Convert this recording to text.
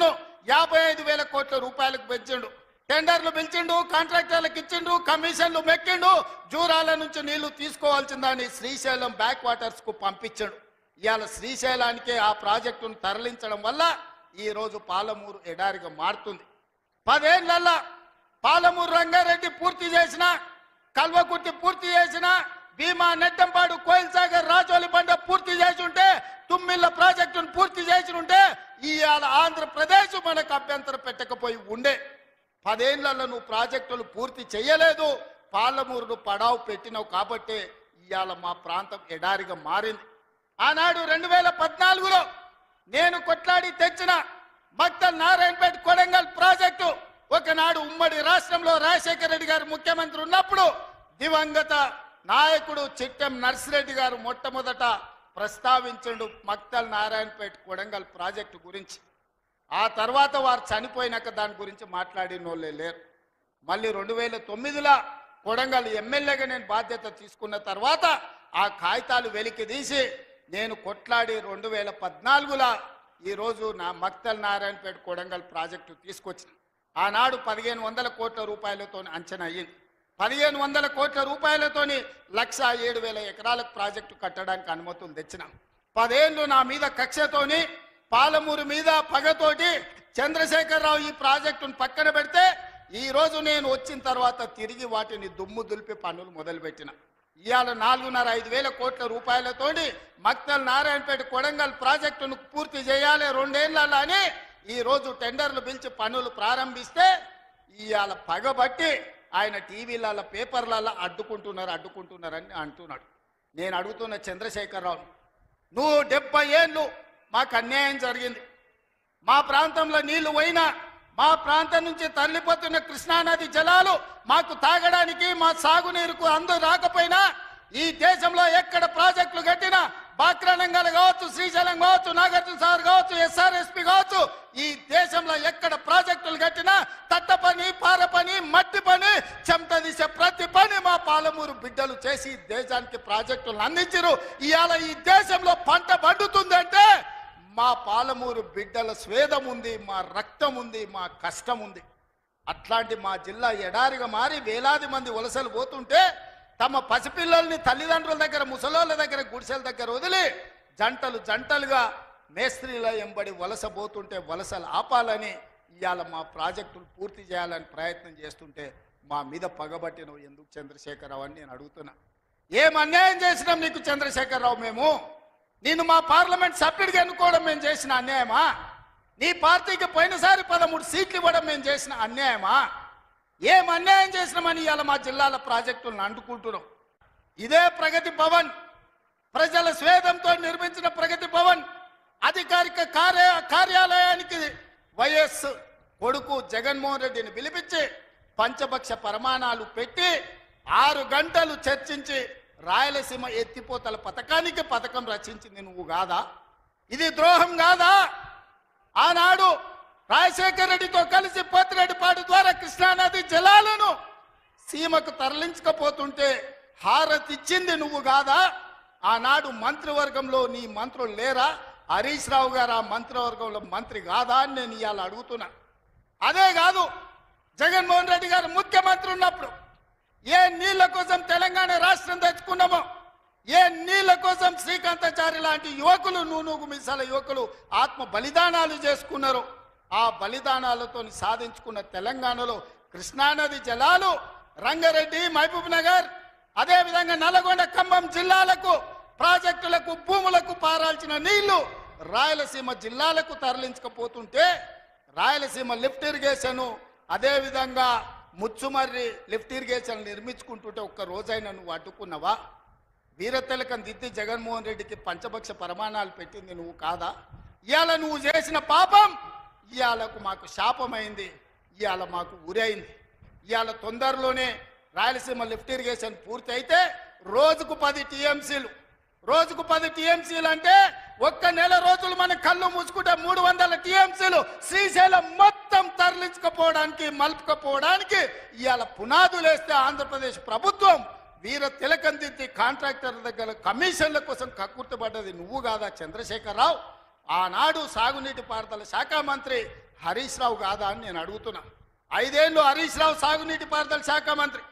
నిధులను 55,000 కోట్ల రూపాయలకు పెంచిండు. టెండర్లు పిలిచిండు, కాంట్రాక్టర్లకు ఇచ్చిండు, కమిషన్లు మెక్కిండు. జూరాల నుంచి నీళ్లు తీసుకోవాల్సిందని శ్రీశైలం బ్యాక్ వాటర్స్ కు పంపించాడు. ఇవాళ శ్రీశైలానికి ఆ ప్రాజెక్టును తరలించడం వల్ల ఈ రోజు పాలమూరు ఎడారిగా మారుతుంది. 10 ఏళ్లలో పాలమూరు రంగారెడ్డి పూర్తి చేసిన, కల్వకుర్తి పూర్తి చేసిన, భీమా నెట్టంపాడు కోయిల్ సాగర్ రాజోలి బండ పూర్తి చేసి ఉంటే, తుమ్మిళ్ళ ప్రాజెక్టును పూర్తి చేసి ఉంటే ఇవాళ ఆంధ్రప్రదేశ్ మనకు అభ్యంతరం పెట్టకపోయి ఉండే. 10 ఏళ్లలో నువ్వు ప్రాజెక్టులు పూర్తి చేయలేదు, పాలమూరును పడావు పెట్టినావు కాబట్టి ఇవాళ మా ప్రాంతం ఎడారిగా మారింది. ఆనాడు 2014లో నేను కొట్లాడి తెచ్చిన మక్తల్ నారాయణపేట కొడంగల్ ప్రాజెక్టు ఒకనాడు ఉమ్మడి రాష్ట్రంలో రాజశేఖర రెడ్డి గారు ముఖ్యమంత్రి ఉన్నప్పుడు దివంగత నాయకుడు చిట్టెం నర్సిరెడ్డి గారు మొట్టమొదట ప్రస్తావించండు మక్తల్ నారాయణపేట కొడంగల్ ప్రాజెక్టు గురించి. ఆ తర్వాత వారు చనిపోయినాక దాని గురించి మాట్లాడిన వాళ్ళే లేరు. మళ్ళీ 2009లో కొడంగల్ ఎమ్మెల్యేగా నేను బాధ్యత తీసుకున్న తర్వాత ఆ కాగితాలు వెలికి తీసి నేను కొట్లాడి 2014లో ఈరోజు నా మక్తల్ నారాయణపేట కొడంగల్ ప్రాజెక్టు తీసుకొచ్చిన. ఆనాడు 1500 కోట్ల రూపాయలతో అంచనా అయ్యింది. 1500 కోట్ల రూపాయలతోని 107,000 ఎకరాలకు ప్రాజెక్టు కట్టడానికి అనుమతులు తెచ్చినాం. 10 ఏళ్ళు నా మీద కక్షతోని, పాలమూరు మీద పగతోటి చంద్రశేఖరరావు ఈ ప్రాజెక్టును పక్కన పెడితే ఈ రోజు నేను వచ్చిన తర్వాత తిరిగి వాటిని దుమ్ము దులిపి పనులు మొదలుపెట్టిన. ఇవాళ 4,500 కోట్ల రూపాయలతోటి మక్తల్ నారాయణపేట కొడంగల్ ప్రాజెక్టును పూర్తి చేయాలి 2 ఏళ్లలో అని ఈ రోజు టెండర్లు పిలిచి పనులు ప్రారంభిస్తే ఇవాళ పగబట్టి ఆయన టీవీలలో పేపర్లలో అడ్డుకుంటున్నారని అంటున్నాడు. నేను అడుగుతున్న చంద్రశేఖరరావు, నువ్వు 70 ఏళ్ళు మాకు అన్యాయం జరిగింది. మా ప్రాంతంలో నీళ్లు పోయినా, మా ప్రాంతం నుంచి తరలిపోతున్న కృష్ణానది జలాలు మాకు తాగడానికి, మా సాగునీరుకు అందరూ రాకపోయినా ఈ దేశంలో ఎక్కడ ప్రాజెక్టులు కట్టినా, బాక్రానంగల్ కావచ్చు, శ్రీశైలం కావచ్చు, నాగార్జున సాగర్ కావచ్చు, ఎస్ఆర్ఎస్పి కావచ్చు, ఈ దేశంలో ఎక్కడ ప్రాజెక్టులు కట్టినా తట్ట పని, పార పని, మట్టి పని, చెమట తీసే ప్రతి పని మా పాలమూరు బిడ్డలు చేసి దేశానికి ప్రాజెక్టులు అందించారు. ఇవాళ ఈ దేశంలో పంట పండుతుందంటే మా పాలమూరు బిడ్డల స్వేదం ఉంది, మా రక్తం ఉంది, మా కష్టం ఉంది. అట్లాంటి మా జిల్లా ఎడారిగా మారి వేలాది మంది వలసలు పోతుంటే తమ పసిపిల్లల్ని తల్లిదండ్రుల దగ్గర, ముసలోళ్ళ దగ్గర, గుడిసెల దగ్గర వదిలి జంటలుగా మేస్త్రీల ఎంబడి వలస పోతుంటే వలసలు ఆపాలని ఇవాళ మా ప్రాజెక్టులు పూర్తి చేయాలని ప్రయత్నం చేస్తుంటే మా మీద పగబట్టినవు ఎందుకు చంద్రశేఖరరావు అని నేను అడుగుతున్నా. ఏం అన్యాయం చేసినాం నీకు చంద్రశేఖరరావు? మేము నిన్ను మా పార్లమెంట్ సభ్యుడిగా ఎన్నుకోవడం మేము చేసిన అన్యాయమా? నీ పార్టీకి పోయినసారి 13 సీట్లు ఇవ్వడం మేము చేసిన అన్యాయమా? ఏం అన్యాయం చేసినామని ఇవాళ మా జిల్లాల ప్రాజెక్టులను అంటుకుంటున్నాం. ఇదే ప్రగతి భవన్, ప్రజల స్వేదంతో నిర్మించిన ప్రగతి భవన్ అధికారిక కార్యాలయానికి వైఎస్ కొడుకు జగన్మోహన్ రెడ్డిని పిలిపించి పంచపక్ష ప్రమాణాలు పెట్టి 6 గంటలు చర్చించి రాయలసీమ ఎత్తిపోతల పథకం రచించింది నువ్వు కాదా? ఇది ద్రోహం కాదా? ఆనాడు రాజశేఖర రెడ్డితో కలిసి పోతిరెడ్డిపాడు ద్వారా కృష్ణానది జలాలను సీమకు తరలించకపోతుంటే హారతిచ్చింది నువ్వు కాదా? ఆనాడు మంత్రివర్గంలో నీ మంత్రులు లేరా? హరీష్ రావు గారు ఆ మంత్రివర్గంలో మంత్రి కాదా అని నేను ఇవాళ అడుగుతున్నా. అదే కాదు, జగన్మోహన్ రెడ్డి గారు ముఖ్యమంత్రి ఉన్నప్పుడు ఏ నీళ్ల కోసం తెలంగాణ రాష్ట్రం తెచ్చుకున్నామో, ఏ నీళ్ల కోసం శ్రీకాంతాచారి లాంటి యువకులు, నూనూగు మిసాల యువకులు ఆత్మ బలిదానాలు చేసుకున్నారు. ఆ బలిదానాలతో సాధించుకున్న తెలంగాణలో కృష్ణానది జలాలు రంగారెడ్డి, మహబూబ్ నగర్, అదేవిధంగా నల్గొండ, ఖమ్మం జిల్లాలకు ప్రాజెక్టులకు, భూములకు పారాల్సిన నీళ్లు రాయలసీమ జిల్లాలకు తరలించకపోతుంటే రాయలసీమ లిఫ్ట్ ఇరిగేషన్, అదేవిధంగా ముచ్చుమర్రి లిఫ్ట్ ఇరిగేషన్ నిర్మించుకుంటుంటే ఒక్క రోజైనా నువ్వు అడ్డుకున్నావా? వీరతిలకం దిద్ది జగన్మోహన్ రెడ్డికి పంచపక్ష ప్రమాణాలు పెట్టింది నువ్వు కాదా? ఇవాళ నువ్వు చేసిన పాపం ఇవాళకు మాకు శాపమైంది, ఇవాళ మాకు ఉరైంది. ఇవాళ తొందరలోనే రాయలసీమ లిఫ్ట్ ఇరిగేషన్ పూర్తి అయితే రోజుకు 10 టీఎంసీలు, రోజుకు 10 టీఎంసీలు అంటే ఒక్క నెల రోజులు మన కళ్ళు మూసుకుంటే 300 టీఎంసీలు శ్రీశైలం మొత్తం తరలించకపోవడానికి, మలుపుకపోవడానికి ఇవాళ పునాదులు వేస్తే ఆంధ్రప్రదేశ్ ప్రభుత్వం వీర తిలకం దిద్ది కాంట్రాక్టర్ దగ్గర కమిషన్ల కోసం కక్కుర్తిపడ్డది నువ్వు కాదా చంద్రశేఖరరావు? ఆనాడు సాగునీటి పారుదల శాఖ మంత్రి హరీష్ రావు కాదా అని నేను అడుగుతున్నా. 5 ఏళ్ళు హరీష్ రావు సాగునీటి పారుదల శాఖ మంత్రి,